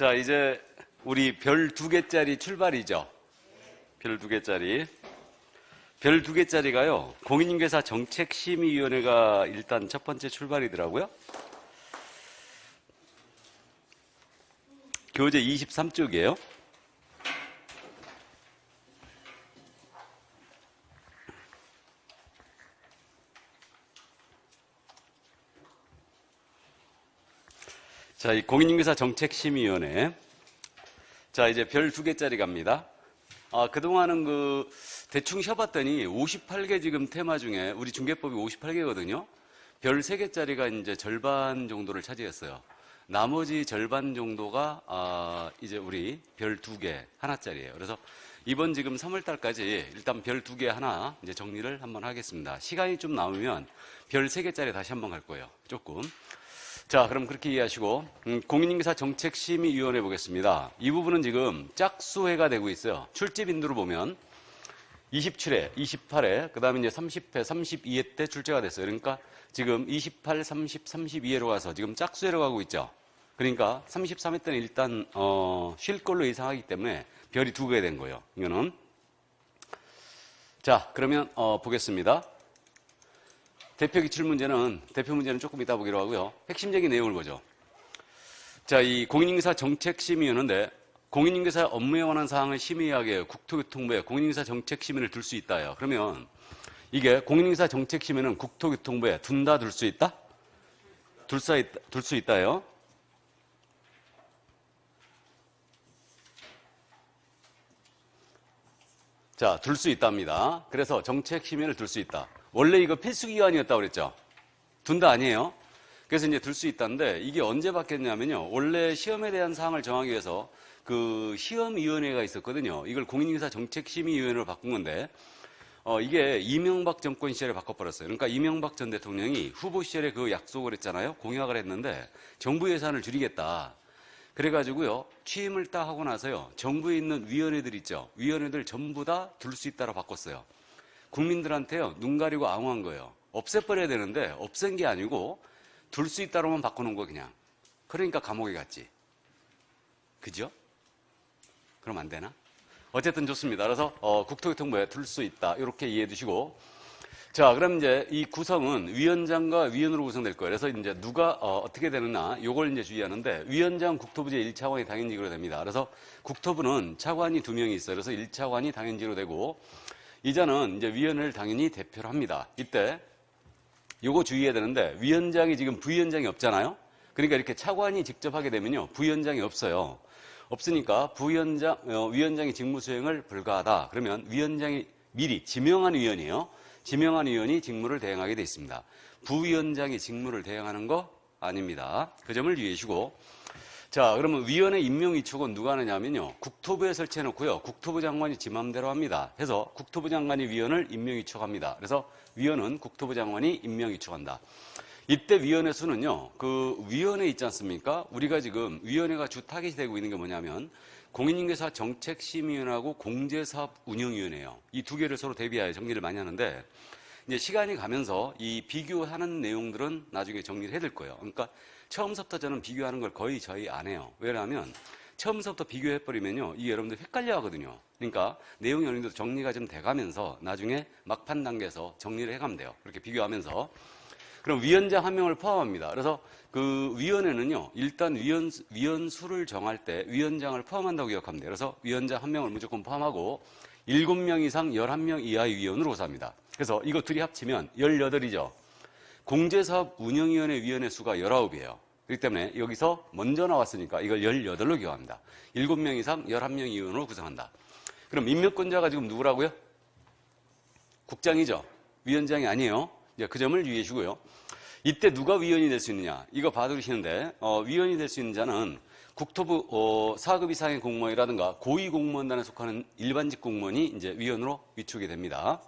자, 이제 우리 별 2개짜리 출발이죠. 별 2개짜리. 별 2개짜리가요, 공인중개사 정책심의위원회가 일단 첫 번째 출발이더라고요. 교재 23쪽이에요. 자, 이 공인중개사 정책심의위원회. 자, 이제 별 2개짜리 갑니다. 그동안은 대충 쉬어봤더니 58개 지금 테마 중에 우리 중개법이 58개거든요. 별 3개짜리가 이제 절반 정도를 차지했어요. 나머지 절반 정도가 이제 우리 별 2개 하나짜리예요. 그래서 이번 지금 3월달까지 일단 별 2개 하나 이제 정리를 한번 하겠습니다. 시간이 좀 남으면 별 3개짜리 다시 한번 갈 거예요. 조금. 자, 그럼 그렇게 이해하시고 공인중개사 정책심의위원회 보겠습니다. 이 부분은 지금 짝수회가 되고 있어요. 출제빈도로 보면 27회, 28회, 그 다음에 이제 30회, 32회 때 출제가 됐어요. 그러니까 지금 28, 30, 32회로 가서 지금 짝수회로 가고 있죠. 그러니까 33회 때는 일단 쉴 걸로 예상하기 때문에 별이 2개 된 거예요. 이거는. 자, 그러면 보겠습니다. 대표 문제는 조금 이따 보기로 하고요. 핵심적인 내용을 보죠. 자, 이 공인중개사 정책심의위원회인데 공인중개사 업무에 관한 사항을 심의하게 해요. 국토교통부에 공인중개사 정책심의를 둘 수 있다요. 그러면 이게 공인중개사 정책심의는 국토교통부에 둔다 둘 수 있다? 둘 수 있다요. 자, 둘 수 있답니다. 그래서 정책심의를 둘 수 있다. 원래 이거 필수기관이었다고 그랬죠? 둔다 아니에요? 그래서 이제 둘 수 있다는데 이게 언제 바뀌었냐면요. 원래 시험에 대한 사항을 정하기 위해서 그 시험위원회가 있었거든요. 이걸 공인중개사 정책심의위원회로 바꾼 건데 이게 이명박 정권 시절에 바꿔버렸어요. 그러니까 이명박 전 대통령이 후보 시절에 그 약속을 했잖아요. 공약을 했는데 정부 예산을 줄이겠다. 그래가지고요. 취임을 딱 하고 나서요. 정부에 있는 위원회들 있죠. 위원회들 전부 다 둘 수 있다로 바꿨어요. 국민들한테요. 눈 가리고 앙호한 거예요. 없애버려야 되는데 없앤 게 아니고 둘 수 있다로만 바꿔놓은 거 그냥. 그러니까 감옥에 갔지. 그죠? 그럼 안 되나? 어쨌든 좋습니다. 그래서 국토교통부에 둘 수 있다. 이렇게 이해해 두시고. 자, 그럼 이제 이 구성은 위원장과 위원으로 구성될 거예요. 그래서 이제 누가 어떻게 되느냐, 요걸 이제 주의하는데 위원장 국토부제 1차관이 당연직으로 됩니다. 그래서 국토부는 차관이 2명이 있어요. 그래서 1차관이 당연직으로 되고 이자는 이제 위원회를 당연히 대표로 합니다. 이때 요거 주의해야 되는데 위원장이 지금 부위원장이 없잖아요. 그러니까 이렇게 차관이 직접 하게 되면요. 부위원장이 없어요. 없으니까 위원장이 직무 수행을 불가하다. 그러면 위원장이 미리 지명한 위원이에요. 지명한 위원이 직무를 대행하게 돼 있습니다. 부위원장이 직무를 대행하는 거 아닙니다. 그 점을 유의해 주시고. 자, 그러면 위원회 임명 위촉은 누가 하느냐면요. 국토부에 설치해 놓고요. 국토부 장관이 지 맘대로 합니다. 해서 국토부 장관이 위원을 임명 위촉합니다. 그래서 위원은 국토부 장관이 임명 위촉한다. 이때 위원회 수는요. 그 위원회 있지 않습니까? 우리가 지금 위원회가 주 타깃이 되고 있는 게 뭐냐면 공인중개사 정책심의위원회하고 공제사업운영위원회예요. 이 2개를 서로 대비하여 정리를 많이 하는데 이제 시간이 가면서 이 비교하는 내용들은 나중에 정리를 해야 될 거예요. 그러니까 처음부터 저는 비교하는 걸 거의 안 해요. 왜냐하면 처음부터 비교해버리면요. 이게 여러분들 헷갈려 하거든요. 그러니까 내용이 어느 정도 정리가 좀 돼가면서 나중에 막판 단계에서 정리를 해가면 돼요. 그렇게 비교하면서. 그럼 위원장 1명을 포함합니다. 그래서 그 위원회는요. 일단 위원 수를 정할 때 위원장을 포함한다고 기억하면 돼요. 그래서 위원장 1명을 무조건 포함하고 7명 이상 11명 이하의 위원으로 구성합니다. 그래서 이거 둘이 합치면 18이죠. 공제사업운영위원회 위원회 수가 19이에요. 그렇기 때문에 여기서 먼저 나왔으니까 이걸 18로 기억합니다. 7명 이상 11명 위원으로 구성한다. 그럼 임명권자가 지금 누구라고요? 국장이죠. 위원장이 아니에요. 그 점을 유의해 주고요. 이때 누가 위원이 될 수 있느냐? 이거 봐두시는데 위원이 될 수 있는 자는 국토부 4급 이상의 공무원이라든가 고위공무원단에 속하는 일반직 공무원이 이제 위원으로 위촉이 됩니다.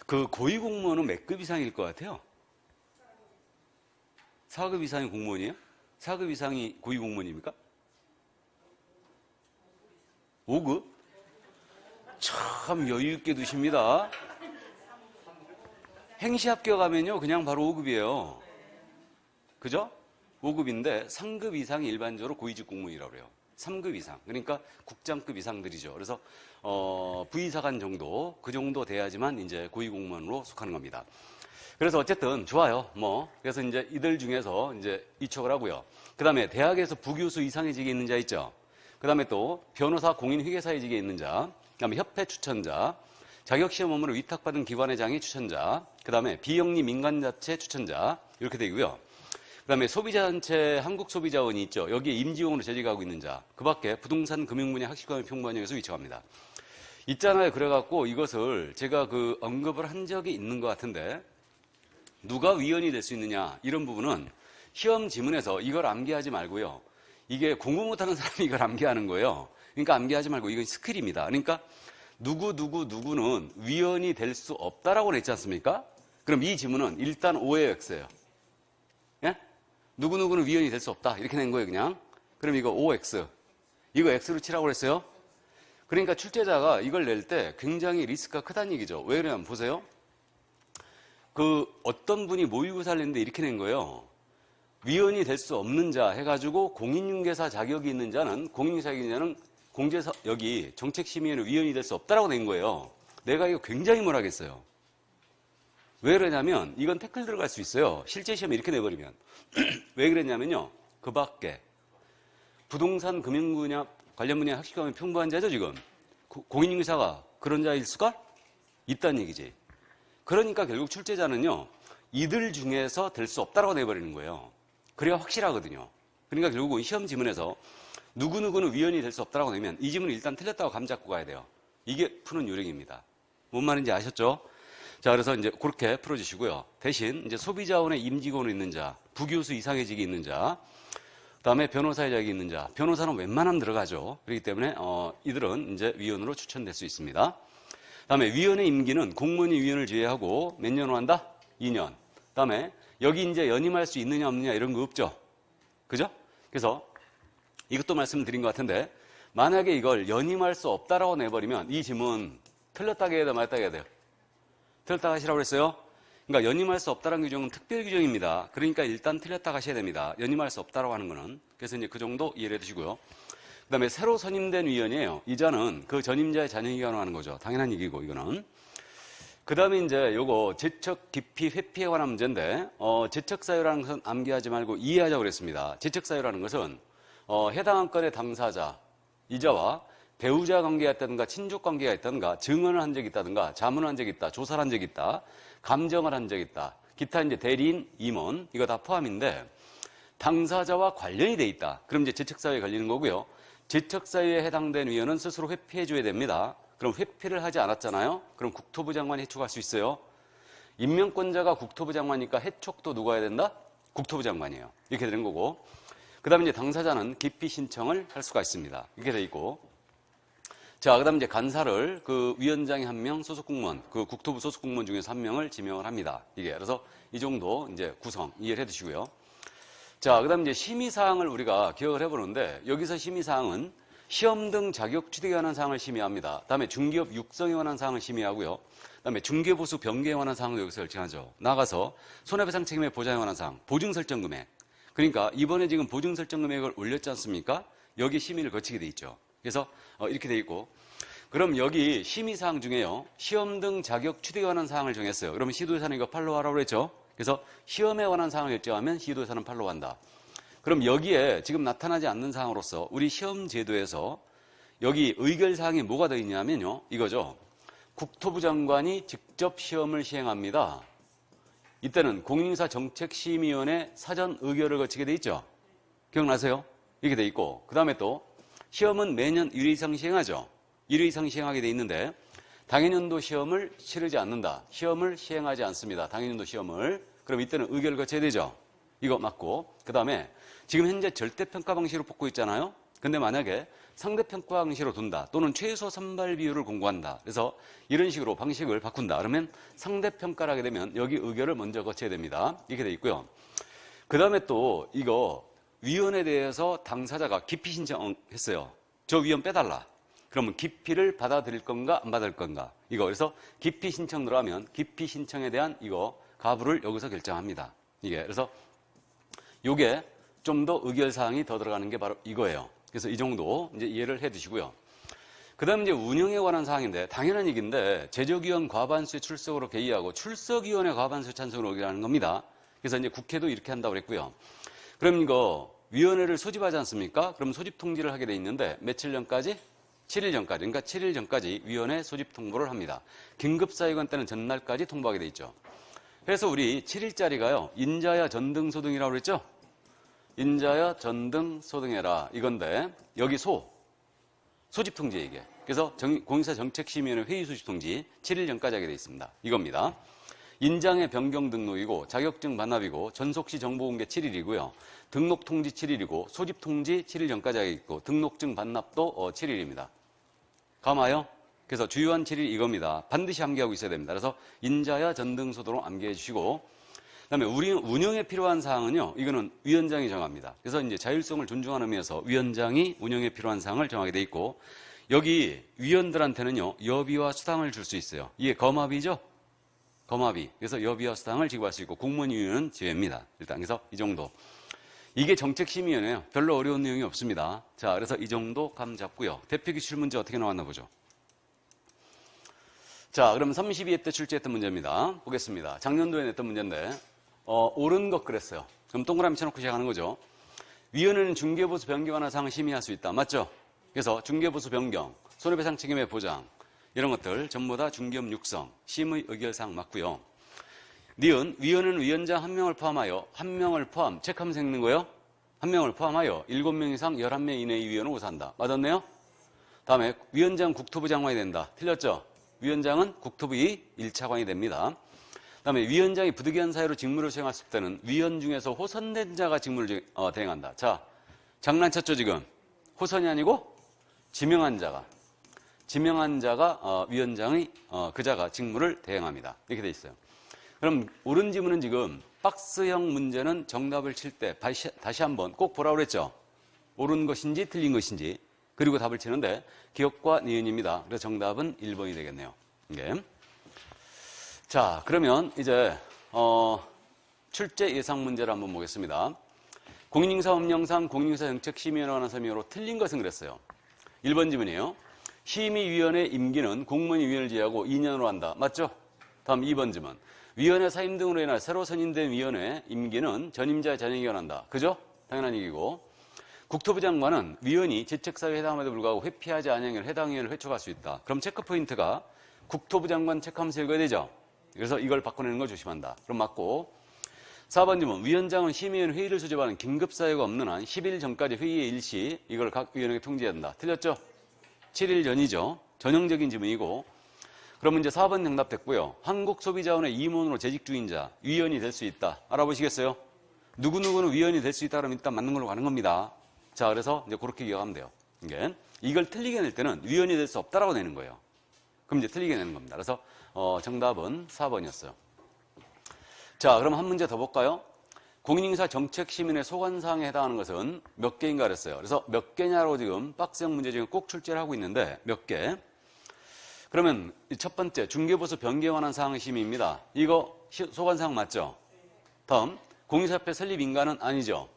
그 고위공무원은 몇 급 이상일 것 같아요? 4급 이상의 공무원이에요? 4급 이상이 고위공무원입니까? 5급? 참 여유있게 두십니다. 행시 합격하면요, 그냥 바로 5급이에요. 그죠? 5급인데 상급 이상이 일반적으로 고위직 공무원이라고 그래요. 3급 이상. 그러니까 국장급 이상들이죠. 그래서 부의사관 정도, 그 정도 돼야지만 이제 고위공무원으로 속하는 겁니다. 그래서 어쨌든 좋아요. 그래서 이제 이들 중에서 이제 이촉을 하고요. 그 다음에 대학에서 부교수 이상의 직에 있는 자 있죠. 그 다음에 또 변호사 공인회계사의 직에 있는 자, 그 다음에 협회 추천자, 자격시험 업무를 위탁받은 기관회장의 추천자, 그 다음에 비영리 민간자체 추천자, 이렇게 되고요. 그 다음에 소비자단체 한국소비자원이 있죠. 여기에 임직원으로 재직하고 있는 자, 그 밖에 부동산 금융분야 학식과목 평부원역에서 위촉합니다. 있잖아요. 그래갖고 이것을 제가 언급을 한 적이 있는 것 같은데, 누가 위원이 될 수 있느냐, 이런 부분은 시험 지문에서 이걸 암기하지 말고요. 이게 공부 못하는 사람이 이걸 암기하는 거예요. 그러니까 암기하지 말고 이건 스킬입니다. 그러니까 누구는 위원이 될 수 없다라고 냈지 않습니까? 그럼 이 지문은 일단 O의 X예요. 예? 누구는 위원이 될 수 없다. 이렇게 낸 거예요, 그냥. 그럼 이거 OX. 이거 X로 치라고 그랬어요? 그러니까 출제자가 이걸 낼 때 굉장히 리스크가 크다는 얘기죠. 왜 그러냐면 보세요. 어떤 분이 모의고사를 냈는데 이렇게 낸 거예요. 위원이 될 수 없는 자 해가지고 공인중개사 자격이 있는 자는, 공인중개사 자격이 있는 자는 여기 정책심의위원회 위원이 될 수 없다라고 낸 거예요. 내가 이거 굉장히 뭘 하겠어요. 왜 그러냐면 이건 태클 들어갈 수 있어요. 실제 시험에 이렇게 내버리면. 왜 그랬냐면요. 그 밖에 부동산 금융 분야 관련 분야 학식과목 평부한 자죠, 지금. 공인중개사가 그런 자일 수가 있다는 얘기지. 그러니까 결국 출제자는요, 이들 중에서 될 수 없다라고 내버리는 거예요. 그래야 확실하거든요. 그러니까 결국은 시험 지문에서 누구는 위원이 될 수 없다라고 내면 이 지문은 일단 틀렸다고 감 잡고 가야 돼요. 이게 푸는 요령입니다. 뭔 말인지 아셨죠? 자, 그래서 이제 그렇게 풀어주시고요. 대신 이제 소비자원에 임직원으로 있는 자, 부교수 이상의 직이 있는 자, 그 다음에 변호사의 자격이 있는 자, 변호사는 웬만하면 들어가죠. 그렇기 때문에 이들은 이제 위원으로 추천될 수 있습니다. 그 다음에 위원의 임기는 공무원이 위원을 제외하고 몇 년으로 한다? 2년. 그 다음에 여기 이제 연임할 수 있느냐 없느냐 이런 거 없죠. 그죠? 그래서 이것도 말씀드린 것 같은데, 만약에 이걸 연임할 수 없다라고 내버리면 이 지문 틀렸다고 해야 돼, 맞다고 해야 돼요? 틀렸다고 하시라고 그랬어요? 그러니까 연임할 수 없다는 규정은 특별 규정입니다. 그러니까 일단 틀렸다고 하셔야 됩니다. 연임할 수 없다라고 하는 거는. 그래서 이제 그 정도 이해를 해두시고요. 그 다음에 새로 선임된 위원이에요. 이자는 그 전임자의 자녀기관으로 하는 거죠. 당연한 얘기고, 이거는. 그 다음에 이제 요거 재척 기피 회피에 관한 문제인데, 재척사유라는 것은 암기하지 말고 이해하자고 그랬습니다. 재척사유라는 것은, 해당 안건의 당사자, 이자와 배우자 관계가 있다든가, 친족 관계가 있다든가, 증언을 한 적이 있다든가, 자문을 한 적이 있다, 조사를 한 적이 있다, 감정을 한 적이 있다, 기타 이제 대리인, 임원, 이거 다 포함인데, 당사자와 관련이 돼 있다. 그럼 이제 재척사유에 걸리는 거고요. 재척사유에 해당된 위원은 스스로 회피해줘야 됩니다. 그럼 회피를 하지 않았잖아요. 그럼 국토부 장관이 해촉할 수 있어요. 임명권자가 국토부 장관이니까 해촉도 누가 해야 된다? 국토부 장관이에요. 이렇게 되는 거고. 그 다음에 이제 당사자는 기피 신청을 할 수가 있습니다. 이렇게 돼 있고. 자, 그 다음에 이제 간사를 위원장이 1명, 소속 공무원, 국토부 소속 공무원 중에서 1명을 지명을 합니다. 이게. 그래서 이 정도 이제 구성 이해를 해 두시고요. 자, 그 다음에 이제 심의사항을 우리가 기억을 해보는데, 여기서 심의사항은 시험 등 자격 취득에 관한 사항을 심의합니다. 다음에 중개업 육성에 관한 사항을 심의하고요. 다음에 중개보수 변경에 관한 사항을 여기서 결정하죠. 나가서 손해배상 책임의 보장에 관한 사항, 보증 설정 금액. 그러니까 이번에 지금 보증 설정 금액을 올렸지 않습니까? 여기 심의를 거치게 돼 있죠. 그래서 이렇게 돼 있고, 그럼 여기 심의사항 중에요, 시험 등 자격 취득에 관한 사항을 정했어요. 그러면 시도의사는 이거 팔로우하라고 그랬죠. 그래서 시험에 관한 사항을 결정하면 시도의사는 팔로우한다. 그럼 여기에 지금 나타나지 않는 사항으로서 우리 시험 제도에서 여기 의결사항이 뭐가 더 있냐면요, 이거죠. 국토부 장관이 직접 시험을 시행합니다. 이때는 공인중개사 정책심의위원회 사전 의결을 거치게 돼 있죠. 기억나세요? 이렇게 돼 있고, 그 다음에 또 시험은 매년 1회 이상 시행하죠. 1회 이상 시행하게 돼 있는데, 당해년도 시험을 치르지 않는다. 시험을 시행하지 않습니다. 당해년도 시험을. 그럼 이때는 의결을 거쳐야 되죠. 이거 맞고. 그 다음에 지금 현재 절대평가 방식으로 뽑고 있잖아요. 근데 만약에 상대평가 방식으로 둔다. 또는 최소 선발 비율을 공고한다. 그래서 이런 식으로 방식을 바꾼다. 그러면 상대평가를 하게 되면 여기 의결을 먼저 거쳐야 됩니다. 이렇게 돼 있고요. 그 다음에 또 이거 위원에 대해서 당사자가 기피 신청했어요. 저 위원 빼달라. 그러면 기피를 받아들일 건가 안 받을 건가. 이거. 그래서 기피 신청 들어가면 기피 신청에 대한 이거 가부를 여기서 결정합니다. 이게. 그래서 요게 좀 더 의결사항이 더 들어가는 게 바로 이거예요. 그래서 이 정도 이제 이해를 해 두시고요. 그 다음에 이제 운영에 관한 사항인데, 당연한 얘기인데, 제적위원 과반수의 출석으로 개의하고 출석위원회 과반수 찬성으로 오기라는 겁니다. 그래서 이제 국회도 이렇게 한다고 그랬고요. 그럼 이거 위원회를 소집하지 않습니까? 그럼 소집 통지를 하게 돼 있는데, 며칠 전까지? 7일 전까지. 그러니까 7일 전까지 위원회 소집 통보를 합니다. 긴급사유관 때는 전날까지 통보하게 돼 있죠. 그래서 우리 7일짜리가요, 인자야 전등소등이라고 그랬죠? 인자야 전등소등해라. 이건데, 여기 소집 통지 얘기해. 그래서 공인사 정책심의위원회 회의 소집 통지 7일 전까지 하게 돼 있습니다. 이겁니다. 인장의 변경 등록이고 자격증 반납이고 전속시 정보 공개 7일이고요. 등록 통지 7일이고 소집 통지 7일 전까지 하게 있고 등록증 반납도 7일입니다. 감아요? 그래서 주요한 7일 이겁니다. 반드시 암기하고 있어야 됩니다. 그래서 인자야 전등소도로 암기해 주시고, 그다음에 운영에 필요한 사항은요, 이거는 위원장이 정합니다. 그래서 이제 자율성을 존중하는 의미에서 위원장이 운영에 필요한 사항을 정하게 돼 있고, 여기 위원들한테는요, 여비와 수당을 줄 수 있어요. 이게 거마비죠? 거마비. 그래서 여비와 수당을 지급할 수 있고, 공무원위원은 제외입니다. 일단 그래서 이 정도. 이게 정책심의위원회예요. 별로 어려운 내용이 없습니다. 자, 그래서 이 정도 감 잡고요. 대표기출 문제 어떻게 나왔나 보죠. 자, 그럼 32회 때 출제했던 문제입니다. 보겠습니다. 작년도에 냈던 문제인데, 옳은 것 그랬어요. 그럼 동그라미 쳐놓고 시작하는 거죠. 위원회는 중개보수 변경하는 사항을 심의할 수 있다. 맞죠? 그래서 중개보수 변경, 손해배상 책임의 보장, 이런 것들 전부 다 중개업 육성, 심의 의결사항 맞고요. 니은, 위원회는 위원장 1명을 포함하여, 1명을 포함, 체크하면서 읽는 거예요. 1명을 포함하여 7명 이상 11명 이내의 위원을 우사한다. 맞았네요? 다음에 위원장 국토부 장관이 된다. 틀렸죠? 위원장은 국토부의 1차관이 됩니다. 다음에 위원장이 부득이한 사유로 직무를 수행했을 때는 위원 중에서 호선된 자가 직무를 대행한다. 자, 장난쳤죠 지금? 호선이 아니고 지명한 자가 위원장의 그자가 직무를 대행합니다. 이렇게 돼 있어요. 그럼 옳은 지문은 지금 박스형 문제는 정답을 칠 때 다시 한번 꼭 보라고 그랬죠? 옳은 것인지 틀린 것인지, 그리고 답을 치는데 기억과 니은입니다. 그래서 정답은 1번이 되겠네요. 이게. 자, 그러면 이제 출제 예상 문제를 한번 보겠습니다. 공인인사법령상 공인인사정책심의위원회 관한 설명으로 틀린 것은 그랬어요. 1번 지문이에요. 심의위원회 임기는 공무원이 위원을 제외하고 2년으로 한다. 맞죠? 다음 2번 지문. 위원회 사임 등으로 인해 새로 선임된 위원회 임기는 전임자의 전임이 한다. 그죠? 당연한 얘기고. 국토부 장관은 위원이 재책사유에 해당함에도 불구하고 회피하지 않으면 해당 위원을 회촉할 수 있다. 그럼 체크 포인트가 국토부 장관 체크하면서 읽어야 되죠? 그래서 이걸 바꿔내는 걸 조심한다. 그럼 맞고. 4번 질문. 위원장은 심의위원 회의를 소집하는 긴급사유가 없는 한 10일 전까지 회의의 일시 이걸 각 위원에게 통지해야 한다. 틀렸죠? 7일 전이죠. 전형적인 질문이고. 그러면 이제 4번 정답 됐고요. 한국소비자원의 임원으로 재직중인자, 위원이 될 수 있다. 알아보시겠어요? 누구누구는 위원이 될 수 있다 그러면 일단 맞는 걸로 가는 겁니다. 자, 그래서 이제 그렇게 기억하면 돼요. 이걸 틀리게 낼 때는 위원이 될 수 없다라고 내는 거예요. 그럼 이제 틀리게 내는 겁니다. 그래서 정답은 4번이었어요. 자, 그럼 한 문제 더 볼까요? 공인인사 정책시민의 소관사항에 해당하는 것은 몇 개인가 그랬어요. 그래서 몇 개냐로 지금 박스형 문제 중에 꼭 출제를 하고 있는데 몇 개? 그러면 첫 번째 중개보수 변경에 관한 사항의 심의입니다. 이거 소관사항 맞죠? 다음 공인사협회 설립 인가는 아니죠.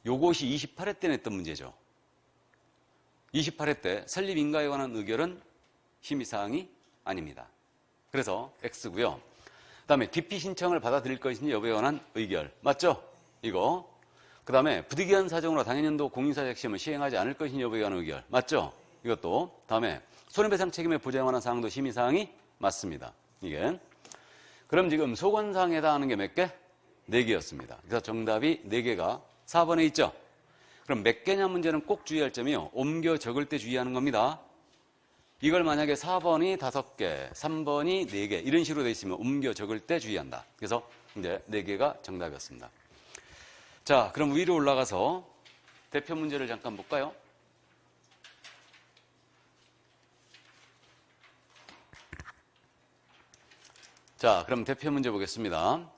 요것이 28회 때 냈던 문제죠. 28회 때 설립 인가에 관한 의결은 심의사항이 아닙니다. 그래서 X고요. 그 다음에 기피 신청을 받아들일 것인지 여부에 관한 의결. 맞죠? 이거. 그 다음에 부득이한 사정으로 당해년도 공인사적 시험을 시행하지 않을 것인지 여부에 관한 의결. 맞죠? 이것도. 다음에 손해배상 책임의 보장에 관한 사항도 심의사항이 맞습니다. 이게. 그럼 지금 소관사항에 해당하는 게 몇 개? 4개였습니다. 그래서 정답이 4개가 4번에 있죠? 그럼 몇 개냐 문제는 꼭 주의할 점이요. 옮겨 적을 때 주의하는 겁니다. 이걸 만약에 4번이 5개, 3번이 4개 이런 식으로 돼 있으면 옮겨 적을 때 주의한다. 그래서 이제 4개가 정답이었습니다. 자, 그럼 위로 올라가서 대표 문제를 잠깐 볼까요? 자, 그럼 대표 문제 보겠습니다.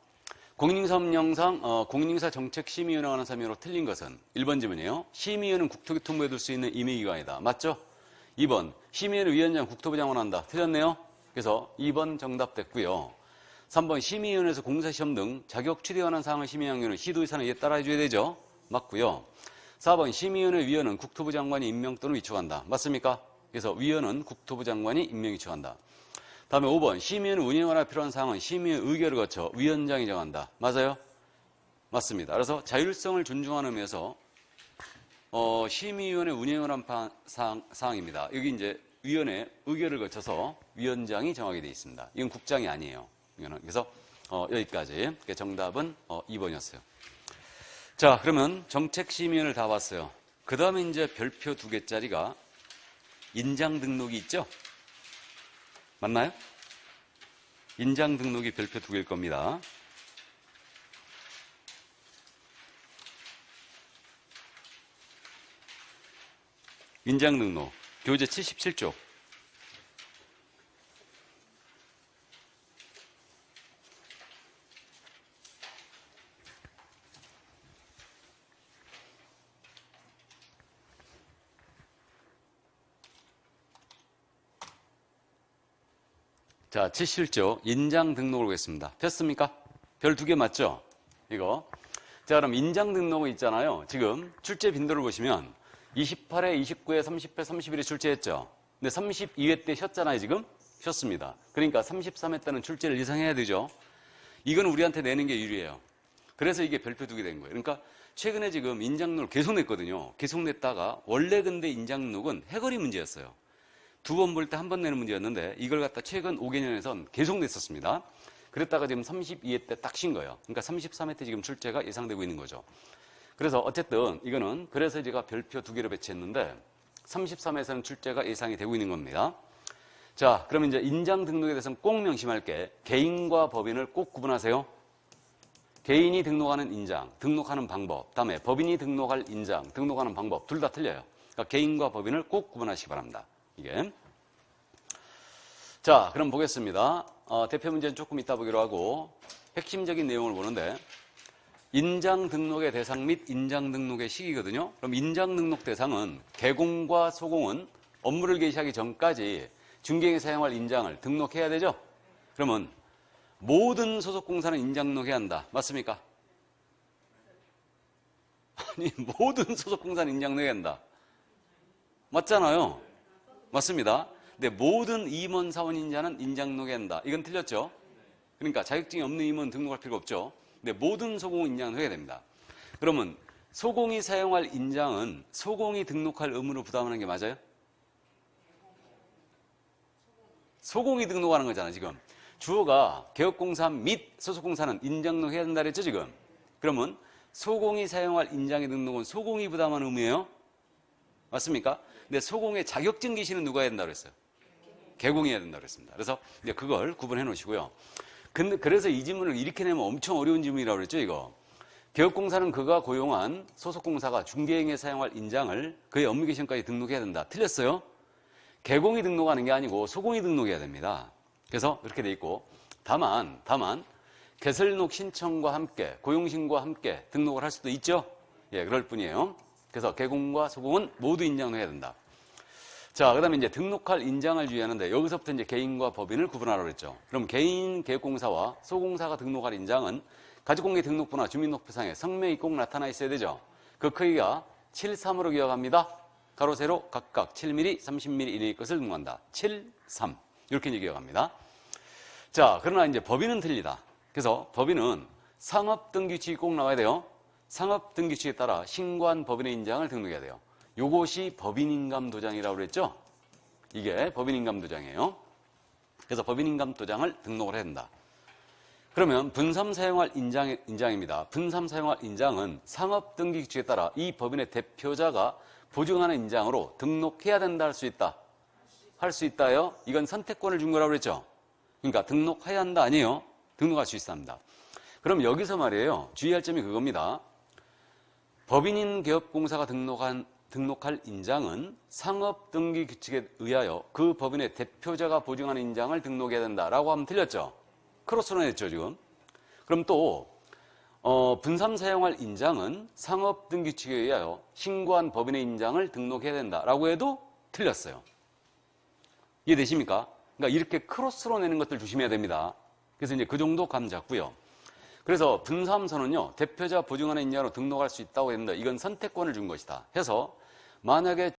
공인인사법령상 공인인사정책심의위원회 관한 설명으로 틀린 것은 1번 질문이에요. 심의위원은 국토교통부에 둘 수 있는 임의기관이다. 맞죠? 2번 심의위원회 위원장 국토부 장관한다. 틀렸네요. 그래서 2번 정답 됐고요. 3번 심의위원회에서 공사시험 등 자격 취득에 관한 사항을 심의하는 경우는 시도의사는 이에 따라 해줘야 되죠. 맞고요. 4번 심의위원회 위원은 국토부 장관이 임명 또는 위촉한다. 맞습니까? 그래서 위원은 국토부 장관이 임명 위촉한다. 다음에 5번 심의위원 운영하라 필요한 사항은 심의위원 의결을 거쳐 위원장이 정한다. 맞아요? 맞습니다. 그래서 자율성을 존중하는 의미에서 심의위원회 운영을 한 사항입니다. 여기 이제 위원회 의결을 거쳐서 위원장이 정하게 되어 있습니다. 이건 국장이 아니에요. 그래서 여기까지. 정답은 2번이었어요. 자, 그러면 정책심의위원을 다 봤어요. 그 다음에 이제 별표 2개짜리가 인장 등록이 있죠? 맞나요? 인장 등록이 별표 2개일 겁니다. 인장 등록, 교재 77쪽. 자, 77쪽 인장 등록을 보겠습니다. 폈습니까? 별 2개 맞죠? 이거. 자, 그럼 인장 등록은 있잖아요. 지금 출제 빈도를 보시면 28회, 29회, 30회, 31회 출제했죠. 근데 32회 때 쉬었잖아요, 지금? 쉬었습니다. 그러니까 33회 때는 출제를 예상해야 되죠. 이건 우리한테 내는 게 유리해요. 그래서 이게 별표 2개 된 거예요. 그러니까 최근에 지금 인장 등록 계속 냈거든요. 계속 냈다가 원래 근데 인장 등록은 해거리 문제였어요. 2번 볼 때 한 번 내는 문제였는데 이걸 갖다 최근 5개년에선 계속 냈었습니다. 그랬다가 지금 32회 때 딱 쉰 거예요. 그러니까 33회 때 지금 출제가 예상되고 있는 거죠. 그래서 어쨌든 이거는 그래서 제가 별표 2개로 배치했는데 33회에서는 출제가 예상이 되고 있는 겁니다. 자, 그럼 이제 인장 등록에 대해서는 꼭 명심할게. 개인과 법인을 꼭 구분하세요. 개인이 등록하는 인장, 등록하는 방법, 다음에 법인이 등록할 인장, 등록하는 방법 둘 다 틀려요. 그러니까 개인과 법인을 꼭 구분하시기 바랍니다. 이게. 자, 그럼 보겠습니다. 대표 문제는 조금 이따 보기로 하고 핵심적인 내용을 보는데 인장 등록의 대상 및 인장 등록의 시기거든요. 그럼 인장 등록 대상은 개공과 소공은 업무를 개시하기 전까지 중개인이 사용할 인장을 등록해야 되죠. 그러면 모든 소속공사는 인장 등록해야 한다. 맞습니까? 아니, 모든 소속공사는 인장 등록해야 한다. 맞잖아요. 맞습니다. 근데 모든 임원 사원인자는 인장 등록해야 한다. 이건 틀렸죠? 그러니까 자격증이 없는 임원 등록할 필요가 없죠. 근데 모든 소공은 인장을 해야 됩니다. 그러면 소공이 사용할 인장은 소공이 등록할 의무를 부담하는 게 맞아요? 소공이 등록하는 거잖아, 지금. 주어가 개업공사 및 소속공사는 인장 등록해야 된다 그랬죠, 지금? 그러면 소공이 사용할 인장의 등록은 소공이 부담하는 의무예요? 맞습니까? 근데 소공의 자격증 기시는 누가 해야 된다고 그랬어요? 개공이 해야 된다고 그랬습니다. 그래서 이제 그걸 구분해 놓으시고요. 근데 그래서 이 질문을 이렇게 내면 엄청 어려운 질문이라고 그랬죠, 이거. 개업공사는 그가 고용한 소속공사가 중개행에 사용할 인장을 그의 업무 개시까지 등록해야 된다. 틀렸어요? 개공이 등록하는 게 아니고 소공이 등록해야 됩니다. 그래서 이렇게 돼 있고 다만 개설록 신청과 함께 고용신고와 함께 등록을 할 수도 있죠. 예, 그럴 뿐이에요. 그래서 개공과 소공은 모두 인장을 해야 된다. 자, 그 다음에 이제 등록할 인장을 주의하는데 여기서부터 이제 개인과 법인을 구분하라고 그랬죠. 그럼 개인 개업공사와 소공사가 등록할 인장은 가족공개 등록부나 주민등록부상에 성명이 꼭 나타나 있어야 되죠. 그 크기가 7:3으로 기억합니다. 가로 세로 각각 7mm, 30mm 이내의 것을 등록한다. 7, 3 이렇게 기억합니다. 자, 그러나 이제 법인은 틀리다. 그래서 법인은 상업등기규칙이 꼭 나와야 돼요. 상업등기규칙에 따라 신고한 법인의 인장을 등록해야 돼요. 요것이 법인인감도장이라고 그랬죠? 이게 법인인감도장이에요. 그래서 법인인감도장을 등록을 해야 된다. 그러면 분삼 사용할 인장입니다. 분삼 사용할 인장은 상업등기규칙에 따라 이 법인의 대표자가 보증하는 인장으로 등록해야 된다 할 수 있다. 할 수 있다요? 이건 선택권을 준 거라고 그랬죠? 그러니까 등록해야 한다 아니에요? 등록할 수 있어 합니다. 그럼 여기서 말이에요. 주의할 점이 그겁니다. 법인인 개업공사가 등록할 인장은 상업등기규칙에 의하여 그 법인의 대표자가 보증하는 인장을 등록해야 된다라고 하면 틀렸죠? 크로스로 했죠, 지금. 그럼 또 분삼 사용할 인장은 상업등기규칙에 의하여 신고한 법인의 인장을 등록해야 된다라고 해도 틀렸어요. 이해되십니까? 그러니까 이렇게 크로스로 내는 것들 조심해야 됩니다. 그래서 이제 그 정도 감 잡고요. 그래서 분사함서는요, 대표자 보증안에 있냐로 등록할 수 있다고 했는데 이건 선택권을 준 것이다. 해서 만약에